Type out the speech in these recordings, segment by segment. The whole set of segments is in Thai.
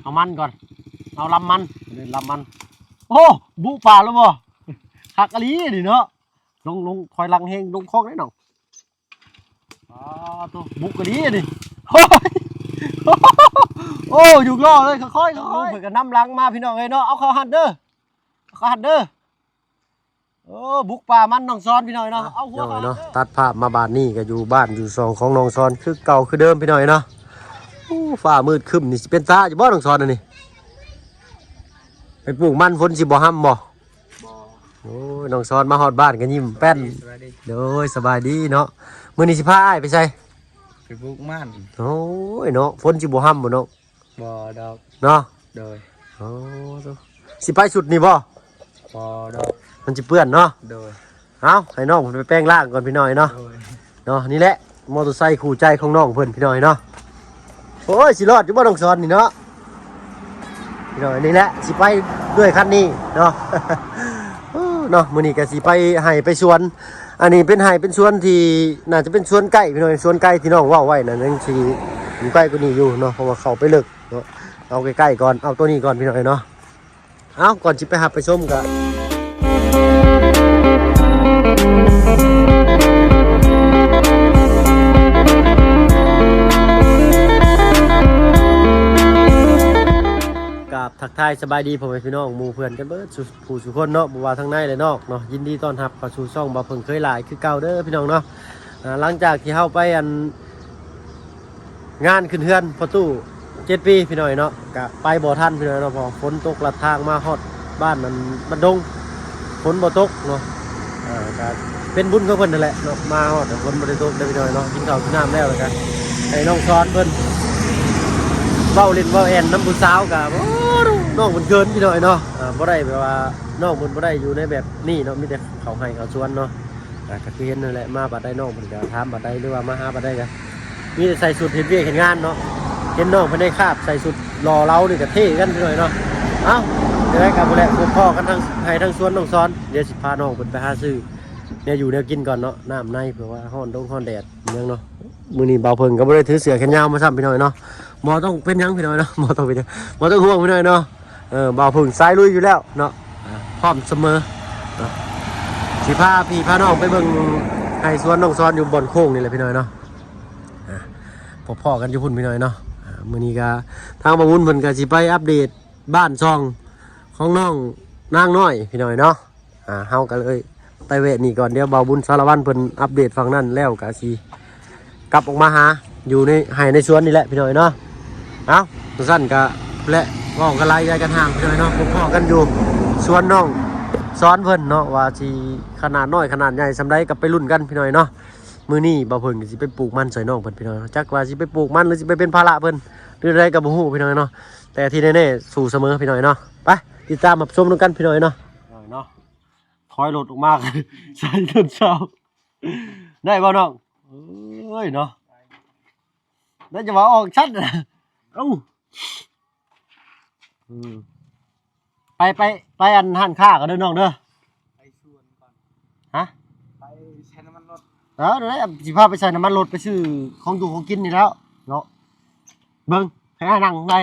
เอามันก่อนเอาลำมันลำมันโอ้บุป่าแล้วบ่หักอะไรดิเนาะลงถอยหลังแหงลงคลองได้หน่องตัวบุกกระดีดิโอ้อยู่รอเลยค่อยๆเผื่อกันน้ำลังมาพี่น้องเลยเนาะเอาเขาหันเด้อโอ้บุกป่ามันน้องซ้อนพี่น้อยเนาะเอาหัวเนาะตัดภาพมาบ้านนี่ก็อยู่บ้านอยู่ซองของน้องซ้อนคือเก่าคือเดิมพี่น้อยเนาะฟ้ามืดครึ้มนี่สิเป็นตาจะบ่น้องซ้อนอันนี้ไปปลูกมันฝนสิบ่ห้ำบ่โอ้ยน้องซ้อนมาฮอดบ้านกันยิ้มแป้นเด้อสบายดีเนาะมื้อนี้สิพาอ้ายไปใส่ไปปลูกมันโอ้ยเนาะฝนสิบ่ห้ำบ่เนาะบ่ดอกเนาะโดยโอ้สิไปสุดนี่บ่ดอกมันจะเปื้อนเนาะโดยเอาให้น้องผมไปแป้งล่างก่อนพี่น้อยเนาะเนาะนี่แหละมอเตอร์ไซค์คู่ใจของน้องเพิ่นพี่น้อยเนาะโอ้ยสิรอดอยู่บ่ต้องสอนนี่เนาะพี่น้อยนี่แหละสิไปด้วยคันนี้เนาะเนาะมื้อนี้ก็สิไปให้ไปสวนอันนี้เป็นให้เป็นสวนที่น่าจะเป็นสวนไก่พี่น้อยสวนไก่ที่น้องว่าไว้นั่นยังสิอยู่ใกล้กว่านี้อยู่เนาะเพราะว่าเข้าไปลึกเนาะเอาใกล้ๆก่อนเอาตัวนี้ก่อนพี่น้อยเนาะเอาก่อนสิไปหาไปชมกันกับทักทายสบายดีผมเป็นพี่น้องหมู่เพื่อนกันเบิดผู้สุคนเนาะบ่ว่าทั้งในและนอกเนาะยินดีต้อนรับเข้าสู่ช่องบ่เพิ่งเคยหลายคือเก่าเด้อพี่น้องเนาะหลังจากที่เฮาไปงานขึ้นเฮือนพอตู้7 ปีพี่น้อยเนาะก็ไปบ่ทันพี่น้อยเนาะพอฝนตกลัดทางมาฮอดบ้านมันบันดงฝนบ่ตกเนาะก็เป็นบุญของเพิ่นนั่นแหละเนาะมาฮอดฝนบ่ได้ตกได้พี่น้อยเนาะกินข้าวกินน้ำแล้วแล้วกันให้น้องสอนเพิ่นเว้าเล่นเว้าแอนน้ำผู้สาวก็น้องเพิ่นเกินพี่น้อยเนาะบ่ได้แบบว่าน้องเพิ่นบ่ได้อยู่ในแบบนี้เนาะมีแต่เขาให้เขาชวนเนาะก็คือเห็นนั่นแหละมาบัดใดน้องเพิ่นก็ถามบัดใดหรือว่ามาหาบัดใดก็มีแต่ใส่ชุดเฮ็ดเวียกเฮ็ดงานเนาะเห็นน้องเพิ่นได้คาบใส่ชุดรอเรานี่ก็เท่กันพี่น้อยเนาะเอ้าเดี๋ยวให้กับแหละพวกพ่อกันทั้งให้ทั้งสวนน้องซ้อนเดี๋ยวสิพาน้องเพิ่นไปหาซื้อเนี่ยอยู่เนี่ยกินก่อนเนาะน้ำในเผื่อว่าฮ้อนร้อนแดดยังเนาะมื้อนี้เบาเพิ่งก็บ่ได้ถือเสื้อแขนยาวมาซ้ำพี่น้อยเนาะหมอต้องเป็นยังพี่น้อยเนาะหมอต้องเป็นยังหมอต้องห่วงพี่น้อยเนาะเบาเพิ่งสายลุยอยู่แล้วเนาะพร้อมเสมอเนาะสิพาพี่พาน้องไปเบิ่งให้สวนน้องซ้อนอยู่บนโค้งนี่แหละพี่น้อยเนาะพ่อกันอยู่พุ่นพี่น้อยเนาะมื้อนี้ก็ทางบ่วุ่นเพิ่นก็สิไปอัปเดตบ้านช่องของน้องนางน้อยพี่น้อยเนาะเฮาก็เลยไปเวทนี่ก่อนเดี๋ยวบ่าวบุญสารวัตรเพิ่นอัปเดตฝั่งนั้นแล้วก็สิกลับออกมาหาอยู่ในให้ในสวนนี่แหละพี่น้อยเนาะเอ้าสั้นก็และพ้องกันไล่ยายกันห่างพี่น้อยเนาะพ่อกันอยู่สวนน้องซ้อนเพิ่นเนาะว่าสิขนาดน้อยขนาดใหญ่ซำใดก็ไปลุ้นกันพี่น้อยเนาะมื้อนี้บ่าวเพิ่นสิไปปลูกมันใส่น้องเพิ่นพี่น้อยจักว่าสิไปปลูกมันหรือสิไปเป็นภาระเพิ่นหรืออะไรก็บ่ฮู้พี่น้อยเนาะแต่ที่แน่ๆสู่เสมอพี่น้อยเนาะไปติดตามรับชมกันพี่น้อยเนาะถอยรถออกมาใส่ต้นเช้าได้บ่น้องเอ้ยเนาะได้จะว่าออกชัดนะเอ้าไปอันหันค่ากันเด้อน้องเด้อไปสวนก่อนฮะไปใช้น้ำมันรถเดี๋ยวสิพาไปใส่น้ำมันรถไปซื้อของอยู่ของกินนี่แล้วเนาะเบิ่งให้นั่งไหน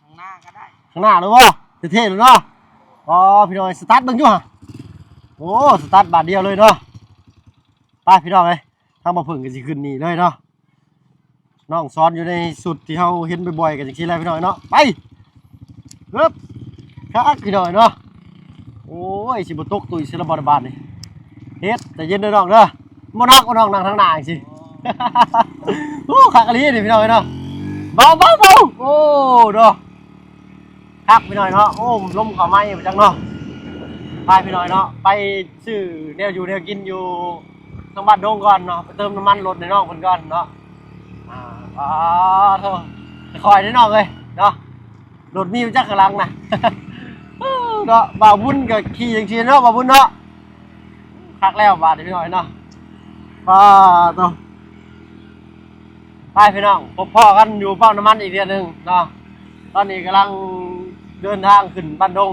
ข้างหน้าก็ได้ข้างหน้าเลยบ่เท่ๆเลยเนาะอ๋อพี่น้อยสตาร์ทเบิ่งอยู่ฮะโอ้สตาร์ทบาทเดียวเลยเนาะไปพี่น้องเลยถ้ามาเพิ่งกันสิขึ้นนี่เลยเนาะน้องซ้อนอยู่ในสุดที่เขาเห็นบ่อยๆกันอย่างที่ไรพี่น้อยเนาะไปเฮ้ยคักพี่น้อยเนาะโอ้ยสิบตกตุยศิลปบาลนี่เฮ็ดแต่เย็นเด้อน้องเด้อบ่นักบ่น้องนั่งทางหน้าสิโอ้คักอะไรนี่พี่น้อยเนาะเบาโอ้เนาะคักพี่น้อยเนาะโอ้ลมเข้าไม้ไปจังเนาะไปพี่น้อยเนาะไปซื้อแนวอยู่แนวกินอยู่ทางบ้านดงก่อนเนาะไปเติมน้ำมันรถในน้องเพิ่นก่อนเนาะเถอะคอยได้น้องเลยเนาะรถมีจักกำลังนะเนาะบ่าวบุญกับขี่อย่างเชียเนาะบ่าวบุญเนาะคักแล้วบาดพี่น้อยเนาะเถอะไปพี่น้องพบพ่อกันอยู่ปั๊มน้ำมันอีกเดือนหนึ่งเนาะตอนนี้กำลังเดินทางขึ้นบ้านดง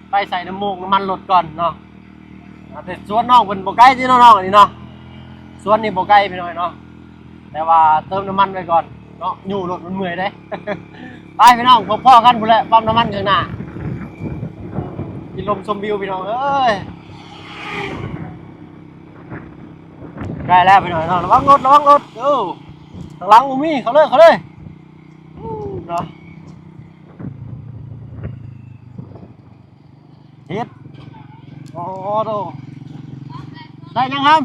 ไปใส่น้ำมันรถก่อนเนาะแต่สวนน้องเป็นโบไก่ที่น้องๆอันนี้เนาะสวนนี่โบไก่พี่น้อยเนาะแต่ว่าเติมน้ำมันไว้ก่อน เนาะอยู่รถมันเมื่อยได้ ไปพี่น้องพบพ่อกันพุ่นแหละปั๊มน้ำมันข้างหน้ากินลมชมวิวพี่น้องเอ้ยใกล้แล้วพี่น้องระวังรถข้างหลังอูมี่เขาเลยเนาะเฮ็ดโอ้โหได้ยังครับ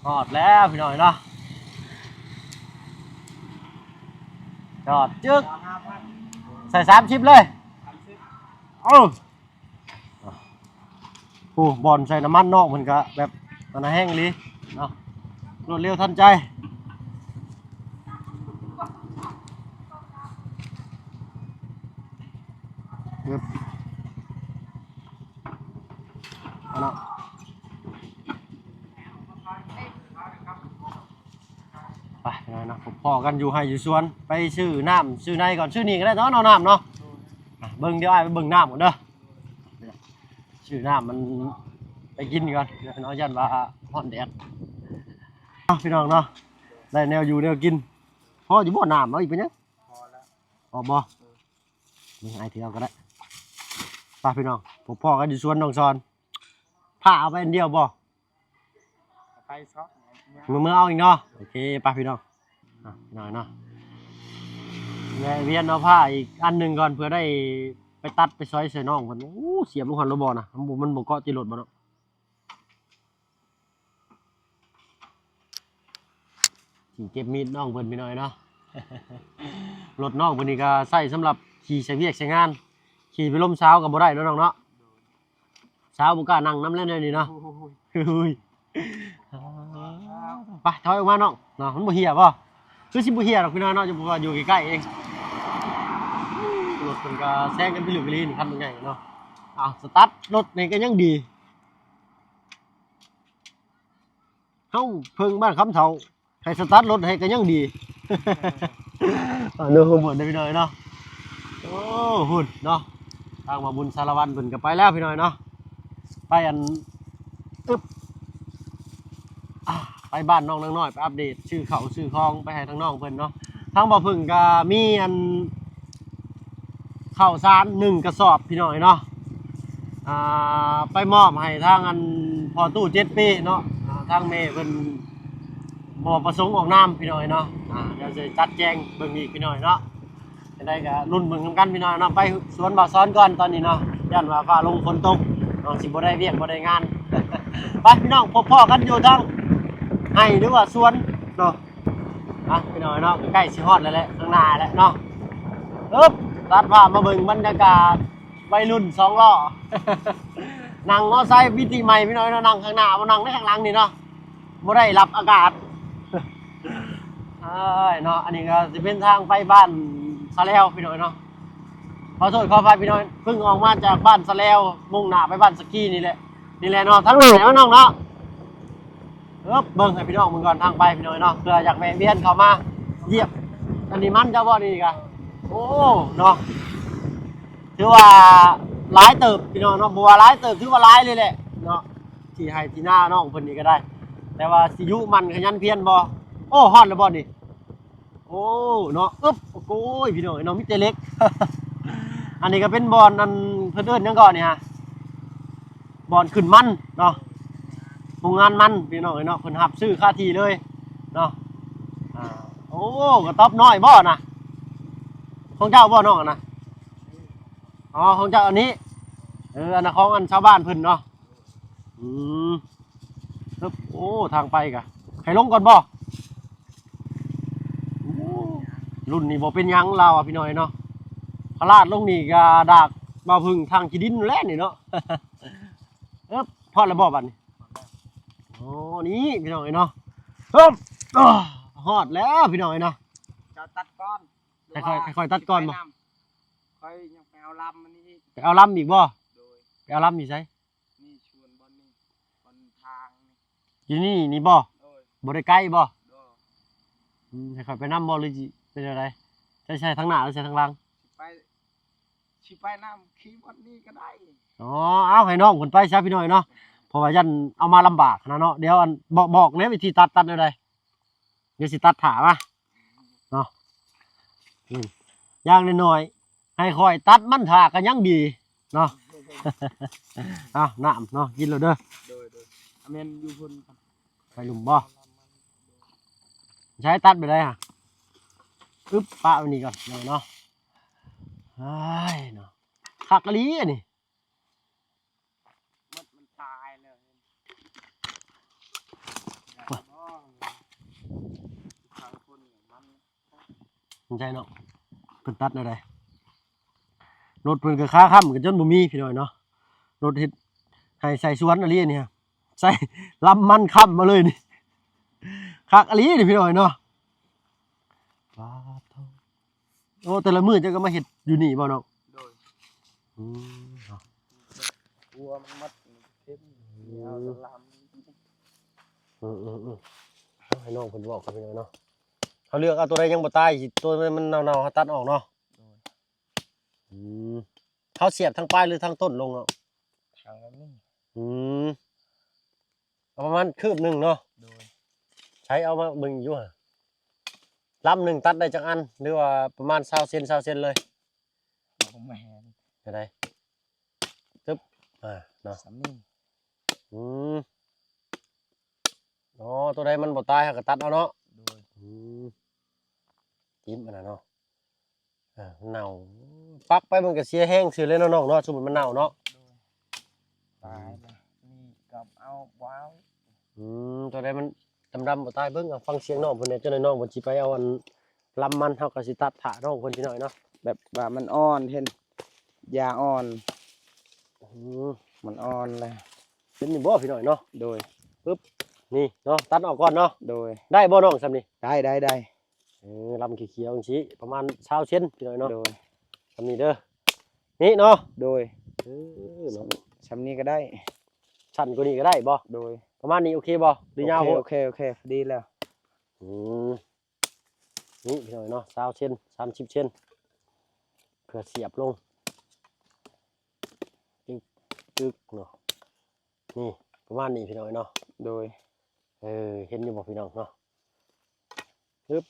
หอดแล้วพี่น้อยเนาะจอดจึ๊กใส่30เลยโอ้บอลใส่น้ำมันนอกมันก็แบบมันแห้งเลยเนาะรวดเร็วทันใจเอาเนาะไปเนาะผมพอกันอยู่ให้อยู่สวนไปซื้อน้ำซื้อในก่อนซื้อนี่ก็ได้เนาะเอาน้ำเนาะเบิ่งเดี๋ยวไอ้ไปเบิ่งน้ำก่อนเด้อซื้อน้ำมันไปกินก่อนเดี๋ยวน้องยันว่าฮ้อนแดดพี่น้องเนาะได้แนวอยู่แนวกินพออยู่บ่น้ำเอาอีกเป็นยังพอแล้วพอบ่มึงไอ้เที่ยวก็ได้ไปพี่น้องผมพ่อกันอยู่สวนน้องซอนผ้าเอาไปอันเดียวบ่ไปซอก มือเอาอีกเนาะโอเคไปพี่น้องหน่อยเนาะเวียนเอาผ้าอีกอันหนึ่งก่อนเพื่อได้ไปตัดไปซอยใส่น้องมันเสียบลูกหันลูกบอลนะมันบกเกาะจิรดบ่เนาะที่เก็บมีดน้องเพิ่นไปหน่อยเนาะ รถน้องเพิ่นนี่ก็ใส่สำหรับขี่ใช้เวียกใช้งานขี่ไปลมเช้ากับบ่ได้เนาะน้องเนาะเช้าบ่กล้านั่งน้ำเล่นเลยนี่เนาะไปถอยออกมาน้องเนาะมันบ่เหี่ยป่ะคือสิบ่เหี่ยหรอกพี่น้องเนาะจะบอกว่าอยู่ใกล้ๆเองรถมันก็แซงกันไปหลุดไปลีนคันเป็นไงเนาะสตาร์ทรถนี่ก็ยังดีเฮาเพิ่งบ้านคำเฒ่าให้สตาร์ทรถให้ก็ยังดีเนาะหมดได้พี่น้อยเนาะโอ้หุ่นเนาะทางมาบุญสารวัตรเพิ่นก็ไปแล้วพี่น้อยเนาะไปอันอึ๊บไปบ้านน้องนางน้อยไปอัปเดตชื่อเขาชื่อคลองไปให้ทางน้องเพิ่นเนาะทางบ่อพึ่งก็มีอันข้าวสาร1 กระสอบพี่น้อยเนาะไปมอบให้ทางอันพอตู้7 ปีเนาะทางเมย์เพิ่นบ่ประสงค์ออกนามพี่น้อยเนาะเดี๋ยวจะจัดแจงเบิ่งอีกพี่น้อยเนาะจะได้ก็รุ่นเบิ่งนำกันพี่น้อยเนาะไปสวนบ่าวซ้อนก่อนตอนนี้เนาะย่านว่าฟ้าลงฝนตกน้องสิบ่ได้เวียกบ่ได้งาน ไปพี่น้องพบพ่อกันอยู่ทางให้หรือว่าสวนเนาะพี่น้อยเนาะใกล้สิฮอดแล้วแหละข้างหน้าแล้วเนาะตัดภาพมาเบิ่งบรรยากาศวัยรุ่น2 ล้อ นั่งมอไซค์วิธีใหม่พี่น้อยเนาะนั่งข้างหน้าบ่นั่งในข้างหลังนี่เนาะบ่ได้รับอากาศ เนาะอันนี้ก็สิเป็นทางไปบ้านสะแล้วพี่น้อยเนาะขอโทษขออภัยพี่น้อยเพิ่งออกมาจากบ้านสะแล้วมุ่งหน้าไปบ้านสกีนี่แหละเนาะทั้งหลายน้องเนาะเบิ่งให้พี่น้องมึงก่อนทางไปพี่น้อยเนาะเพื่ออยากแวะเวียนเข้ามาเยี่ยมอันนี้มันเจ้าบ่นี่กะโอ้เนาะถือว่าหลายเติบพี่น้องเนาะบัวหลายเติบถือว่าหลายเลยแหละเนาะที่ให้ที่หน้าน้องเพิ่นนี่ก็ได้ แต่ว่าสิยุมันขยันเพียรบ่โอ้ฮอดแล้วบ่นี่โอ้เนาะโอ้ยพี่น้องเนาะมีแต่เล็ก อันนี้ก็เป็นบอลอันเพิ่นเอิ้นหยังก่อนนี่ฮะบอลขึ้นมันเนาะโรงงานมันพี่น้องเนาะเพิ่นรับซื้อค่าที่เลยเนาะโอ้กระต๊อบน้อยบ่น่ะของเจ้าบ่น้องน่ะอ๋อของเจ้าอันนี้อันนั้นของอันชาวบ้านเพิ่นเนาะโอ้ทางไปกะใครลงก่อนบ่รุ่นนี้บ่เป็นยังเราพี่น้อยเนาะพลาดลงนี่ก็ดากบ่พึ่งทางขี้ดินแล้วนี่เนาะ พอแล้วบ่บัดนี้โอ้นี่พี่น้อยเนาะฮอดแล้วพี่น้อยเนาะจะตัดก้อนค่อยตัดก้อนบ่ค่อยยังไปเอาลำมันนี่ไปเอาลำอีกบ่ไปเอาลำอยู่ไสนี่ชวนบอลนี่บอลทางอยู่นี่บ่บ่ได้ใกล้บ่ค่อยไปนำบ่หรือสิเป็นอะไรใช่ทางหน้าหรือใช่ทางหลังไปน้ำขี่บอลนี่ก็ได้อ๋อเอาให้น้องคนไปซะพี่น้อยเนาะเพราะว่ายันเอามาลำบากนะเนาะเดี๋ยวอันบอกในวิธีตัดได้ เดี๋ยวสิตัดถาป่ะเนาะอย่างน้อยๆให้คอยตัดมันถากันยังดีเนาะ เอาน้ำเนาะกินแล้วเด้อ โดยอเมนอยู่พุ่นครับ ไปหลุมบ่ใช้ตัดไปได้ฮะปึ๊บปะอันนี้ก่อนเนาะไอ้เนาะคักกะลีอันนี้ มันตายเลยทางคนเนี่ยมันใช่เนาะเพิ่นตัดได้ได้รถเพิ่นก็ค้าค่ำกันจนบ่มีพี่น้อยเนาะรถเฮ็ดให้ใส่สวนอะไรเนี่ยใส่ลำมันค่ำมาเลยนี่คักกะลีนี่พี่น้อยเนาะโอ้แต่ละมื้อเจ้าก็มาเฮ็ดอยู่นี่บ่เนาะ โดย เนาะ กลัวมันมัดเข้มเหนียวลำ ให้น้องเพิ่นบอกกันพี่น้อยเนาะเขาเลือกเอาตัวใดยังบ่ตายสิตัวมันเน่าๆเขาตัดออกเนาะเขาเสียบทางปลายหรือทางต้นลงเนาะ ทางนี้ เอาประมาณคืบหนึ่งเนาะ โดย ใช้เอามาเบิ่งอยู่ฮะลำหนึ่งตัดได้จักอันหรือว่าประมาณ20 เซนเลย ผมมาแหน จะได้ตึ๊บเนาะ สำนี อ๋อตัวใดมันบ่ตายเขาก็ตัดเอาเนาะ โดย จิ้มอันนั้นเนาะเน่าปักไปมันก็เสียแห้งซื่อเลยเนาะน้องเนาะสมมุติมันเน่าเนาะ โดยตายเลยนี่กับเอาว้าว ตัวใดมันดำๆบ่ตายเบิ่งเอาฟังเสียงน้องเพิ่นเนี่ยเจ้าน้อยน้องเพิ่นสิไปเอาอันลำมันเฮาก็สิตัดถาน้องเพิ่นสิหน่อยเนาะ แบบว่ามันอ่อนเห็นยาอ่อน มันอ่อนเลย เป็นนี่บ่พี่น้อยเนาะ โดย นี่เนาะตัดออกก่อนเนาะ โดย ได้บ่น้องซำนี่ ได้ ลำเขียวๆจังซี่ประมาณ20 เซนพี่น้อยเนาะ โดย ซำนี้เด้อนี่เนาะ โดย เนาะ ชำนี้ก็ได้ ชั้นกว่านี้ก็ได้บ่ โดย ประมาณนี้โอเคบ่หรือยาวบ่ โอเคดีแล้ว นี่พี่น้อยเนาะ20 เซน30 เซนเพื่อเสียบลงจึ๊กเนาะนี่ประมาณนี้พี่น้อยเนาะ โดย เห็นอยู่บ่พี่น้องเนาะปึ๊บ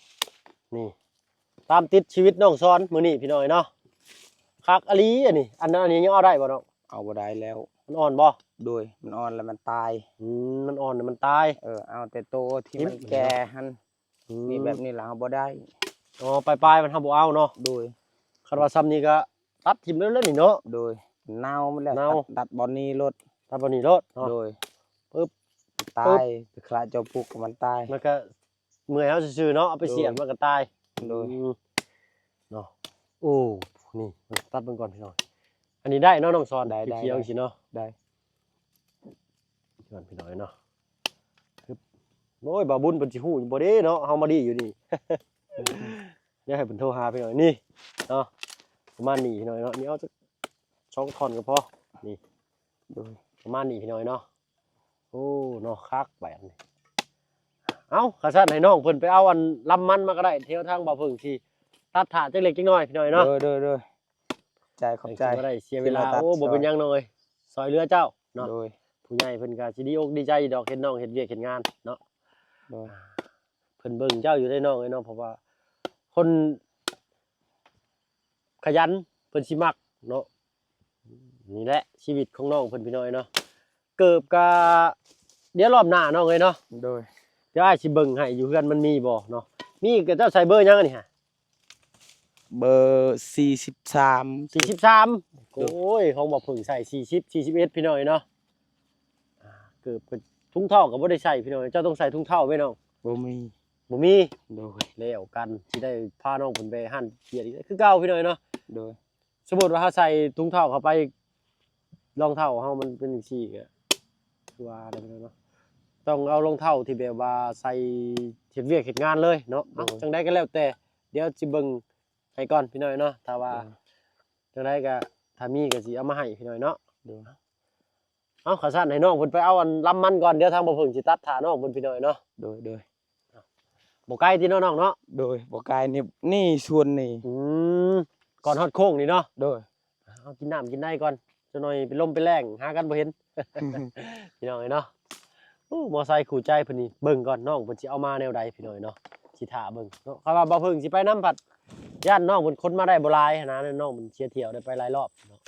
นี่ตามติดชีวิตน้องซ้อนมื้อนี้พี่น้อยเนาะคักอลีอันนี้อันนั้นอันนี้ยังเอาได้บ่น้อง เอาบ่ได้แล้ว มันอ่อนบ่ โดยมันอ่อนแล้วมันตาย มันอ่อนแล้วมันตาย เอาแต่โตที่มันแก่หันมีแบบนี้แล้วเอาบ่ได้ อ๋อปลายๆมันทำบ่เอาเนาะ โดย คันว่าซ้ำนี้ก็ตัดทิ่มเลยนี่เนาะ โดยเน่ามันแล้ว เน่า ตัดบอลนี้รถ ตัดบ่นี่รถเนาะ โดย ปึ๊บ ตายคลาเจ้าปุกมันตาย มันก็เมื่อยเฮาซื่อๆเนาะเอาไปเสียบมันก็ตาย โดย เนาะโอ้นี่ตัดเบิ่งก่อนพี่น้องอันนี้ได้เนาะน้องซ้อน ได้ เขียวๆจังซี่เนาะ ได้ ก่อนพี่น้อยเนาะคือโอ้ยบ่าวบุญเพิ่นสิฮู้อยู่บ่เด้เนาะเฮามาดีอยู่นี่ เดี๋ยวให้เพิ่นโทรหาพี่น้อยนี่เนาะประมาณนี้พี่น้อยเนาะนี่เอาจัก2 ท่อนก็พอนี่ โดย ประมาณนี้พี่น้อยเนาะโอ้เนาะคักแบบนี้เอ้าข้าซั่นให้น้องเพิ่นไปเอาอันลำมันมาก็ได้เที่ยวทางบ่าวเพิ่งสิตัดถาจักเล็กจักน้อยพี่น้อยเนาะ โดยใจขอบใจ บ่ได้เสียเวลา ที่มาตัด โอ้บ่เป็นหยังน้องเอ้ยซอยเรือเจ้าเนาะ โดย ผู้ใหญ่เพิ่นก็สิดีอกดีใจดอกเห็นน้องเฮ็ดเวียกเฮ็ดงานเนาะ โดย เพิ่นเบิ่งเจ้าอยู่ได้น้องไอ้น้องเพราะว่าคนขยันเพิ่นสิมักเนาะนี่แหละชีวิตของน้องเพิ่นพี่น้อยเนาะเกิบกะเดี๋ยวรอบหน้าน้องเอ้ยเนาะ โดย เดี๋ยวอ้ายสิเบิ่งให้อยู่เฮือนมันมีบ่เนาะมีก็เจ้าใส่เบอร์หยังอันนี้ฮะ เบอร์43 43โอ้ยของบ่เพิ่งใส่40 41พี่น้อยเนาะเกิบก็ถุงเท้าก็บ่ได้ใส่พี่น้อยเจ้าต้องใส่ถุงเท้าไว้น้อง บ่มี บ่มี โดย แล้วกันสิได้พาน้องเพิ่นไปหั่นเกียรติคือเก่าพี่น้อยเนาะ โดย สมมุติว่าเฮาใส่ถุงเท้าเข้าไปรองเท้าเฮามันเป็นจังซี่ก็คือว่าได้พี่น้อยเนาะต้องเอารองเท้าที่แบบว่าใส่เฮ็ดเวียกเฮ็ดงานเลยเนาะจังได๋ก็แล้วแต่เดี๋ยวสิเบิ่งให้ก่อนพี่น้อยเนาะถ้าว่าจังได๋ก็ถ้ามีก็สิเอามาให้พี่น้อยเนาะ โดย เอาข้าซั่นให้น้องเพิ่นไปเอาอันลำมันก่อนเดี๋ยวทางบ่เพิ่งสิตัดท่าน้องเพิ่นพี่น้อยเนาะ โดย บ่ไกลที่น้องๆเนาะ โดยบ่กายนี่ส่วนนี่ ก่อนฮอดโค้งนี่เนาะ โดย เอากินน้ำกินได้ก่อนจะหน่อยเป็นลมเป็นแรงหากันบ่เห็น พี่น้องเนาะโอ้ มอไซค์ขู่ใจเพิ่นนี่เบิ่งก่อนน้องเพิ่นสิเอามาแนวใดพี่น้อยเนาะสิท่าเบิ่งเนาะคำว่าบ่เพิ่งสิไปน้ำผัดย่านน้องเพิ่นคนมาได้บ่หลายหั้นนะน้องเพิ่นเสียเที่ยวได้ไปหลายรอบเนาะ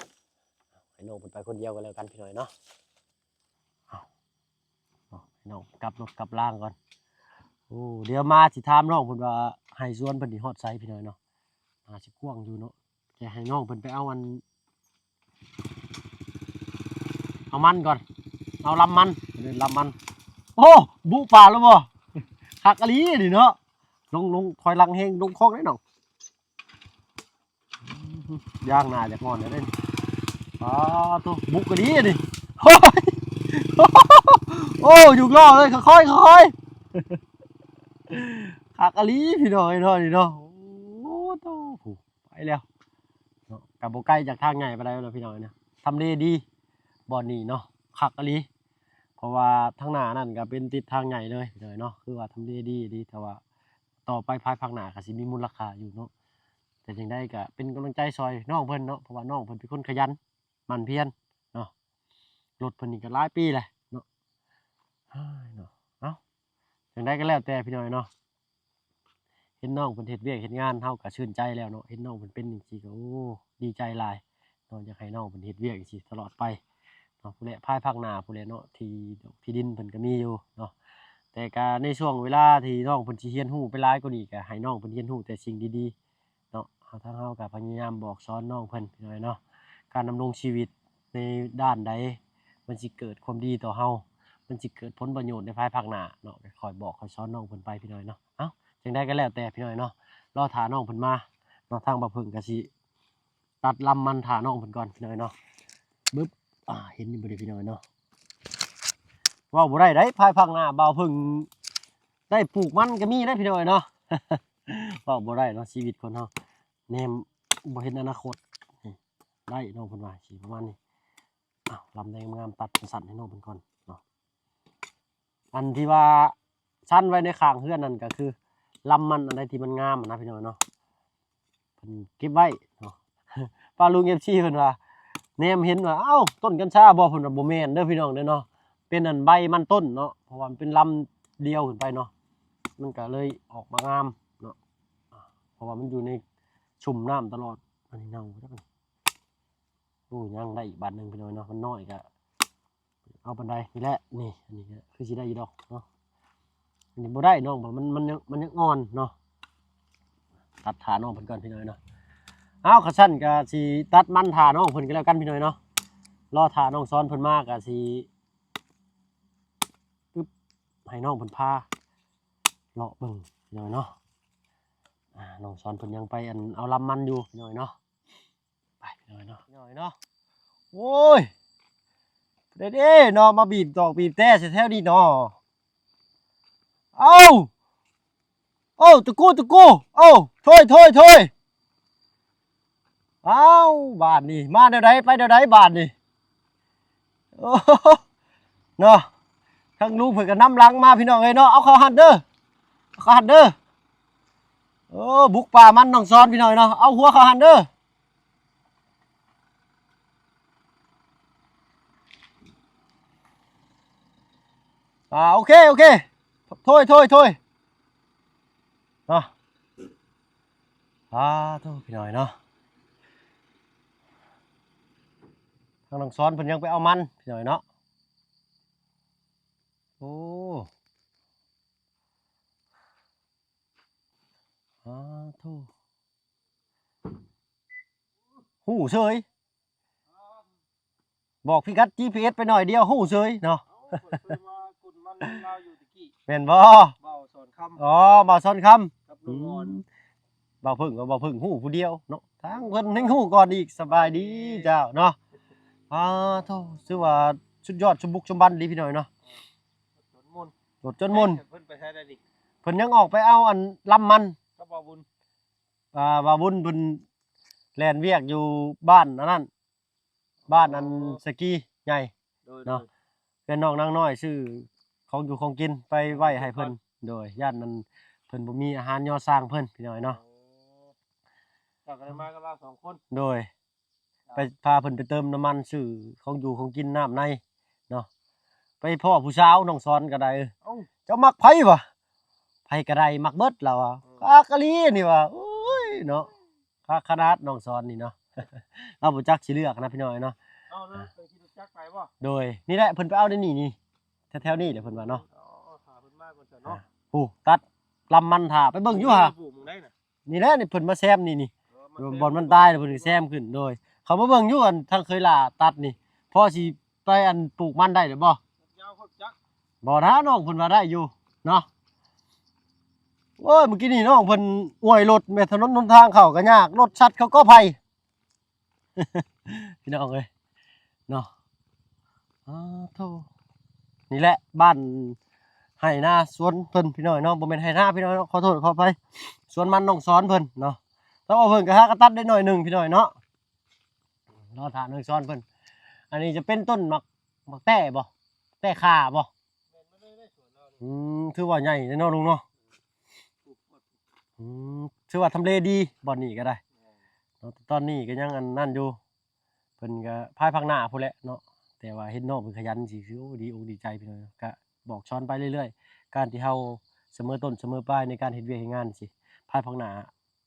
ให้น้องเพิ่นไปคนเดียวกันแล้วกันพี่น้อยเนาะเอาให้น้องกลับรถกลับล่างก่อนโอ้เดี๋ยวมาสิถามน้องเพิ่นว่าให้สวนเพิ่นนี่ฮอดไสพี่น้อยเนาะสิกว้างอยู่เนาะแต่ให้น้องเพิ่นไปเอามันก่อนเอาลำมันลำมันโอ้บุป่าแล้วบ่คักอะลีนี่เนาะลงถอยหลังเฮงลงคลองได้น้องย่างหน้าจากงอนได้นี่ตัวบุกกะลีนี่โอ้ยโอ้อยู่รอเลยค่อยคักอะลีพี่น้อยเนาะนี่เนาะโอ้โตไปแล้วเนาะกับบ่ใกล้จากทางใหญ่ไปแล้วพี่น้อยเนี่ยทำเลดีบ่อนนี่เนาะคักอะลีเพราะว่าทางหน้านั่นก็เป็นติดทางใหญ่เลยเนาะคือว่าทำเลดีแต่ว่าต่อไปภายภาคหน้าก็สิมีมูลค่าอยู่เนาะแต่จังได้ก็เป็นกำลังใจซอยน้องเพิ่นเนาะเพราะว่าน้องเพิ่นเป็นคนขยันหมั่นเพียรเนาะรถเพิ่นนี่ก็หลายปีแหละเนาะเนาะเอ้าจังได้ก็แล้วแต่พี่น้อยเนาะเห็นน้องเพิ่นเฮ็ดเวียกเฮ็ดงานเฮาก็ชื่นใจแล้วเนาะเห็นน้องเพิ่นเป็นจังซี่ก็โอ้ดีใจหลายเนาะอยากให้น้องเพิ่นเฮ็ดเวียกจังซี่ตลอดไปผู้ใดภายภาคหน้าผู้ใดเนาะที่ดินเพิ่นก็มีอยู่เนาะแต่ก็ในช่วงเวลาที่น้องเพิ่นสิเรียนรู้ไปหลายกว่านี้ก็ให้น้องเพิ่นเรียนรู้แต่สิ่งดีๆเนาะทางเฮาก็พยายามบอกสอนน้องเพิ่นพี่น้อยเนาะการดำรงชีวิตในด้านใดมันสิเกิดความดีต่อเฮามันสิเกิดผลประโยชน์ในภายภาคหน้าเนาะก็คอยบอกคอยสอนน้องเพิ่นไปพี่น้อยเนาะเอ้าจังได๋ก็แล้วแต่พี่น้อยเนาะรอท่าน้องเพิ่นมาเนาะทางบ่เพิ่งก็สิตัดลำมันท่าน้องเพิ่นก่อนพี่น้อยเนาะบึ๊บเห็นอยู่บ่ได้พี่น้อยเนาะว้าวบ่ได้ภายภาคหน้าบ่าวเพิ่งได้ปลูกมันก็มีได้พี่น้อยเนาะ ว้าวบ่ได้เนาะชีวิตคนเฮาแนมบ่เห็นอนาคตได้น้องเพิ่นว่าสิประมาณนี้ลำแดงงามตัดสั้นให้น้องเพิ่นก่อนเนาะอันที่ว่าสั้นไว้ในข้างเฮือนนั่นก็คือลำมันอะไรที่มันงามนะพี่น้อยเนาะเพิ่นเก็บไว้เนาะ ป้าลุง FC เพิ่นว่าแนมเห็นว่าเอ้าต้นกัญชาบ่เพิ่นว่าบ่แม่นเด้อพี่น้องเด้อเนาะเป็นอันใบมันต้นเนาะเพราะว่ามันเป็นลำเดียวขึ้นไปเนาะมันก็เลยออกมางามเนาะเพราะว่ามันอยู่ในชุ่มน้ำตลอดอันนี้เน่าจังโอ้ยังได้อีกบาทนึงพี่น้อยเนาะมันน้อยก็เอาบันไดนี่แหละนี่อันนี้ก็คือสิได้อยู่ดอกเนาะอันนี้บ่ได้น้องบ่มันยังอ่อนเนาะตัดขาน้องเพิ่นก่อนพี่น้อยเนาะเอาขะชั้นก็สิตัดมันทาน้องเพิ่นก็แล้วกันพี่น้อยเนาะรอทาน้องซ้อนเพิ่นมาก็สิปึ๊บให้น้องเพิ่นพาเลาะเบิ่งพี่น้อยเนาะน้องซ้อนเพิ่นยังไปเอาลำมันอยู่พี่น้อยเนาะไปพี่น้อยเนาะโอ้ยเด้เนาะมาบีบตอกบีบแต่แถวนี้เนาะเอ้าตะกู้เอ้าถ้วยเอ้าบาทนี่มาเดี๋ยวใดไปเดี๋ยวใดบาทนี่โอ้เนาะทั้งลุงเพิ่นก็นำหลังมาพี่น้องเอ้ยเนาะเอาเข้าหันเด้อโอ้บุกป่ามันน้องซ้อนพี่น้องเนาะเอาหัวเข้าหันเด้อโอเคถ้วยเนาะโทษพี่น้อยเนาะทางน้องซ้อนเพิ่นยังไปเอามันพี่น้อยเนาะโอ้โทษหูเฉยบอกพี่กัด GPS ไปหน่อยเดียวหูเฉยเนาะแม่นบ่บ่าวสอนคำบ่าวพึ่งหูผู้เดียวเนาะทางเพิ่นให้หูก่อนอีกสบายดีเจ้าเนาะโทษชื่อว่าสุดยอดสมบุกสมบันดีพี่น้อยเนาะรถจนมุนเพิ่นไปใช้ได้ดิเพิ่นยังออกไปเอาลำมันก็บ่าวบุญบ่าวบุญเพิ่นแล่นเวียกอยู่บ้านนั่นบ้านสกีใหญ่เนาะเป็นน้องนางน้อยซื้อของอยู่ของกินไปไว้ให้เพิ่นโดยญาตินั้นเพิ่นบ่มีอาหารย่อสร้างเพิ่นพี่น้อยเนาะก็เลยมากับเรา2คนโดยไปพาเพิ่นไปเติมน้ำมันซื้อของอยู่ของกินน้ำในเนาะไป พ่อผู้สาวน้องสอนก็ได้ เอ้า เจ้ามักไผวะไผก็ได้มักเบิดเราอ่ะกะลีนี่ว่ะโอ้ยเนาะขนาดน้องสอนนี่เนาะ เราบ่จักสิเลือกนะพี่น้อยเนาะ เอานะเคยขี่รถจักรไปบ่ โดยนี่แหละเพิ่นไปเอาได้นี่แถวๆนี้เดี๋ยวเพิ่นว่าเนาะ อ๋อถามเพิ่นมาก่อนจ้ะเนาะ โอ้ตัดลำมันถ่าไปเบิ่งอยู่ห่า ปลูกมึงได้น่ะ นี่แหละนี่เพิ่นมาแซมนี่ เออ บอลมันตายแล้วเพิ่นก็แซมขึ้นโดย เขามาเบิ่งอยู่อันทางเคยล่าตัดนี่พ่อสิไปอันปลูกมันได้หรือบ่ ยาวเข้าจักร บ่ท้าน้องเพิ่นว่าได้อยู่เนาะโอ้ยเมื่อกี้นี่น้องเพิ่นอวยรถแม่ถนนหนทางเข้าก็ยากรถชัดเขาก็ไผ พี่น้องเอ้ยเนาะโธ่นี่แหละบ้านไห้นาสวนเพิ่นพี่น้อยเนาะบ่แม่นไห้นาพี่น้อยเนาะขอโทษขออภัยสวนมันน้องสอนเพิ่นเนาะถ้าว่าเพิ่นก็หากระตัดได้หน่อยหนึงพี่น้อยเนาะรอถาน้องสอนเพิ่นอันนี้จะเป็นต้นมักแต้บ่แต้ข่าบ่ แม่นมาเลยได้สวนเรานี่ ถือว่าใหญ่เนาะลุงเนาะ ปลูกหมด ถือว่าทำเลดีบ่อนนี้ก็ได้เนาะตอนนี้ก็ยังอันนั่นอยู่เพิ่นก็พายพักหน้าพุ่นแหละเนาะแต่ว่าเห็นน้องเพิ่นขยันสิคือโอ้ดีอกดีใจพี่น้องก็บอกช้อนไปเรื่อยๆการที่เฮาเสมอต้นเสมอปลายในการเฮ็ดเวียกเฮ็ดงานสิพายพักหน้า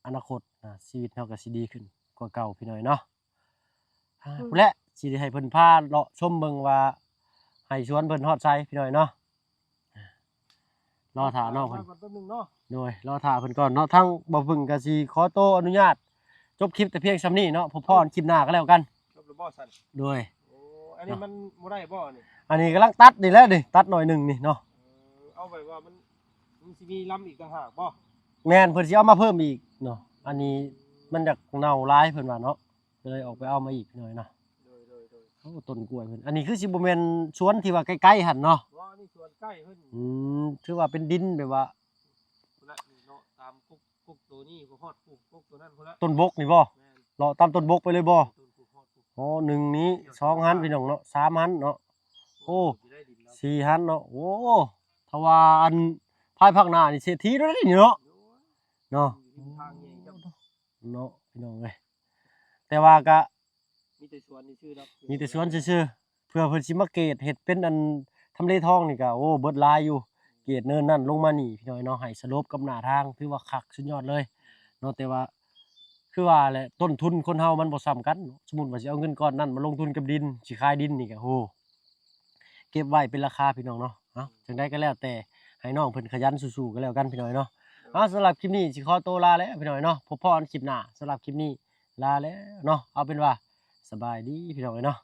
อนาคตชีวิตเฮาก็สิดีขึ้นกว่าเก่าพี่น้อยเนาะพุ่นแหละสิได้ให้เพิ่นพาเลาะชมเบิ่งว่าให้สวนเพิ่นฮอดไสพี่น้อยเนาะรอท่าน้องเพิ่น ก่อนแป๊บนึงเนาะ โดยรอถ่าเพิ่นก่อนเนาะทั้งบ่พึ่งก็สิขอโตวอนุญาตจบคลิปแต่เพียงส่ำนี้เนาะพบพรคลิปหน้าก็แล้วกัน จบแล้วบ่สั่น โดย โอ้อันนี้มันบ่ได้บ่นี่ อันนี้กำลังตัดนี่แหละนี่ตัดหน่อยหนึงนี่เนาะ เอาไว้ว่ามันสิมีลำอีกต่างหากบ่ แม่นเพิ่นสิเอามาเพิ่มอีกเนาะอันนี้มันอยากเน่าหลายเพิ่นว่าเนาะก็เลยออกไปเอามาอีกหน่อยเนาะ โดย โอ้ต้นกล้วยเพิ่นอันนี้คือสิบ่แม่นสวนที่ว่าใกล้ๆหั่นเนาะ ว่านี่สวนใกล้เพิ่น ถือว่าเป็นดินแบบว่า พุ่นละนี่เนาะตามกุ๊กตัวนี้ก็ฮอดกุ๊กตัวนั้นพุ่นละ ต้นบกนี่บ่ แม่น เลาะตามต้นบกไปเลยบ่ ต้นกุ๊กฮอดกุ๊ก อ๋อหนึ่งนี้สองหันพี่น้องเนาะสามหันเนาะ โอ้ สิได้ดินแล้ว สี่หันเนาะโอ้ถ้าว่าอันภายภาคหน้านี่เศรษฐีแล้วนี่เนาะ เนาะ อยู่ที่ทางใหญ่ครับ เนาะพี่น้องเอ้ยแต่ว่าก็ มีแต่สวนนี่ชื่อดอก มีแต่สวนซื่อๆเพื่อเพิ่นสิมาเกตเฮ็ดเป็นอันทำเลทองนี่ก็โอ้เบิดหลายอยู่เกตเนินนั่นลงมานี่พี่น้อยเนาะให้สลบกับหน้าทางถือว่าคักสุดยอดเลยเนาะแต่ว่าคือว่าแหละต้นทุนคนเฮามันบ่ซ้ำกันเนาะสมมุติว่าสิเอาเงินก้อนนั้นมาลงทุนกับดินสิขายดินนี่ก็โหเก็บไว้เป็นราคาพี่น้องเนาะเอ้าจังได๋ก็แล้วแต่ให้น้องเพิ่นขยันสู้ๆก็แล้วกันพี่น้อยเนาะ สำหรับคลิปนี้สิขอตัวลาแล้วพี่น้อยเนาะพบพรคลิปหน้าสำหรับคลิปนี้ลาแล้วเนาะเอาเป็นว่าสบายดีพี่น้อยเนาะ